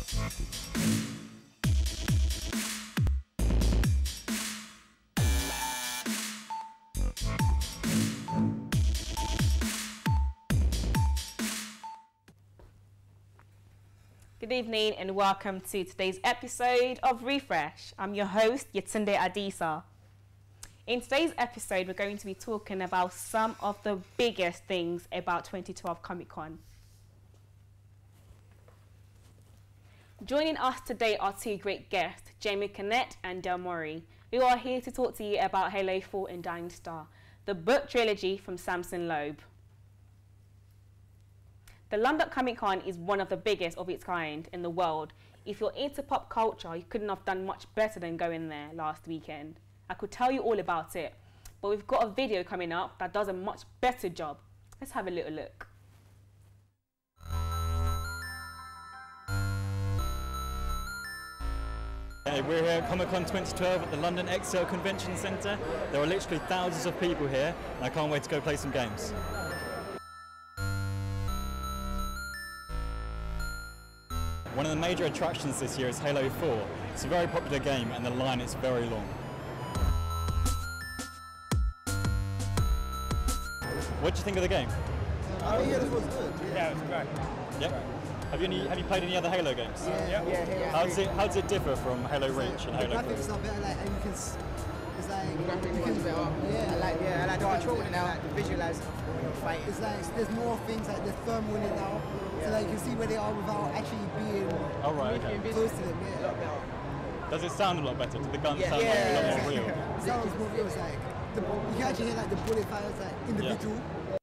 Good evening and welcome to today's episode of Refresh. I'm your host, Yetunde Adisa. In today's episode, we're going to be talking about some of the biggest things about 2012 Comic Con. Joining us today are two great guests, Jamie Cornett and Del Murray, who are here to talk to you about Halo 4 and Dying Star, the book trilogy from Samson Loeb. The London Comic Con is one of the biggest of its kind in the world. If you're into pop culture, you couldn't have done much better than going there last weekend. I could tell you all about it, but we've got a video coming up that does a much better job. Let's have a little look. We're here at Comic Con 2012 at the London Excel Convention Centre. There are literally thousands of people here, and I can't wait to go play some games. One of the major attractions this year is Halo 4. It's a very popular game and the line is very long. What do you think of the game? Yeah, this was good. Yeah, it was great. Yep. Have you played any other Halo games? Yeah. How does it differ from Halo Reach and Halo 4? The graphics are better, like, and you can, it's like, the graphics are better. I like the control now. Like the visualize when you're fighting. It's like there's more things like the thermal in it now, so like you can see where they are without actually being close to them. Yeah. Does it sound a lot better? Do the guns sound like a lot more real? It sounds more real. It's like you can actually hear like the bullet fires like individual. Yeah.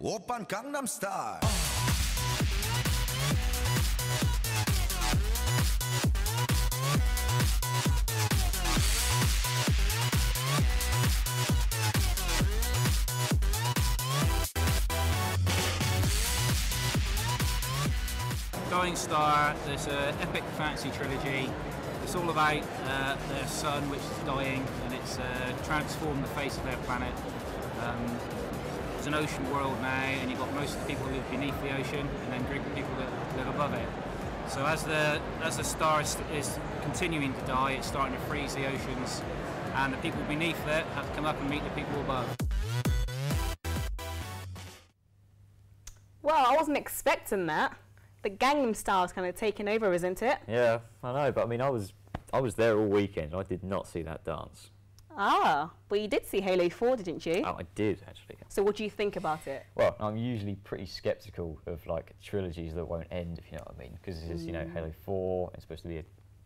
Oppan Gangnam Style. Dying Star, there's an epic fantasy trilogy. It's all about their sun, which is dying, and it's transformed the face of their planet. It's an ocean world now, and you've got most of the people who live beneath the ocean, and then group of people that live above it. So as the star is continuing to die, it's starting to freeze the oceans, and the people beneath it have to come up and meet the people above. Well, I wasn't expecting that. The Gangnam Style's kind of taken over, isn't it? Yeah, I know, but I mean, I was there all weekend. I did not see that dance. Ah, but you did see Halo 4, didn't you? Oh, I did, actually. So what do you think about it? Well, I'm usually pretty sceptical of, like, trilogies that won't end, if you know what I mean. Because this is, you know, Halo 4, it's supposed to be a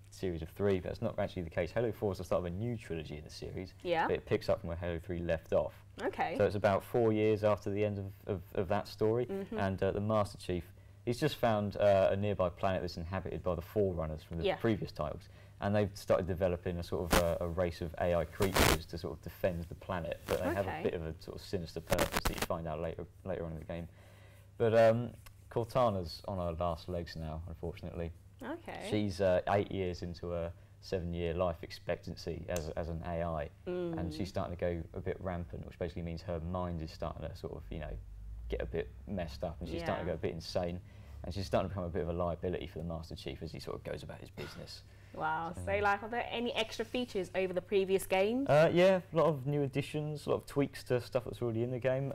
series of 3, but that's not actually the case. Halo 4 is the start of a new trilogy in the series. Yeah. But it picks up from where Halo 3 left off. Okay. So it's about 4 years after the end of that story, and the Master Chief, he's just found a nearby planet that's inhabited by the Forerunners from the previous titles. And they've started developing a sort of a race of AI creatures to sort of defend the planet, but they have a bit of a sort of sinister purpose that you find out later on in the game. But Cortana's on her last legs now, unfortunately. Okay. She's 8 years into a 7-year life expectancy as an AI, and she's starting to go a bit rampant, which basically means her mind is starting to sort of, you know, get a bit messed up, and she's starting to go a bit insane, and she's starting to become a bit of a liability for the Master Chief as he sort of goes about his business. Wow, so like, are there any extra features over the previous games? Yeah, a lot of new additions, a lot of tweaks to stuff that's already in the game.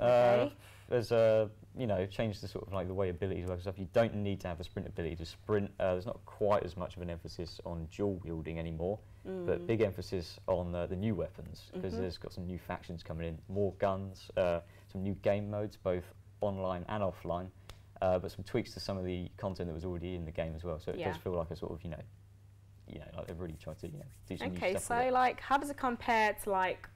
There's you know, changed the sort of like the way abilities work and stuff. You don't need to have a sprint ability to sprint. There's not quite as much of an emphasis on dual wielding anymore, but big emphasis on the new weapons, because there's got some new factions coming in, more guns, some new game modes, both online and offline, but some tweaks to some of the content that was already in the game as well. So it does feel like a sort of, you know, like they've really tried to, you know, do some new stuff. Okay, so like, how does it compare to like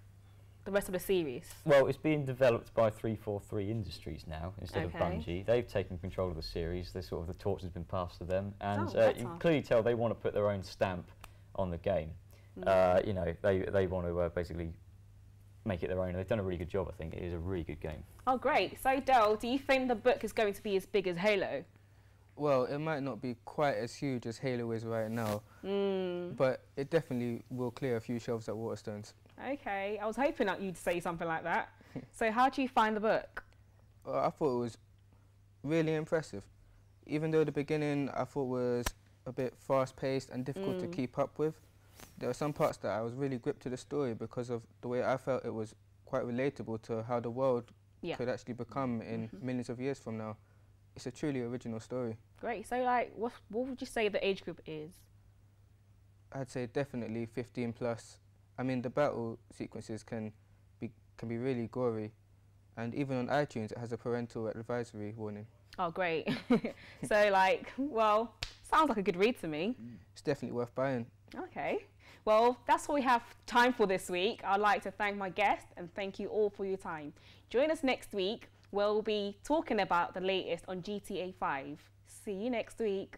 the rest of the series? Well, it's being developed by 343 Industries now instead of Bungie. They've taken control of the series. The torch has been passed to them, and you can clearly tell they want to put their own stamp on the game. You know, they want to basically make it their own. They've done a really good job, I think. It is a really good game. Oh, great. So, Del, do you think the book is going to be as big as Halo? Well, it might not be quite as huge as Halo is right now, but it definitely will clear a few shelves at Waterstones. Okay, I was hoping that you'd say something like that. So how do you find the book? I thought it was really impressive. Even though the beginning I thought was a bit fast-paced and difficult to keep up with, there were some parts that I was really gripped to the story because of the way I felt it was quite relatable to how the world could actually become in millions of years from now. It's a truly original story. Great. So, like, what would you say the age group is? I'd say definitely 15 plus. I mean, the battle sequences can be really gory, and even on iTunes it has a parental advisory warning. Oh, great. So, like, well, sounds like a good read to me. It's definitely worth buying. Okay. Well, that's all we have time for this week. I'd like to thank my guest and thank you all for your time. Join us next week. We'll be talking about the latest on GTA 5. See you next week.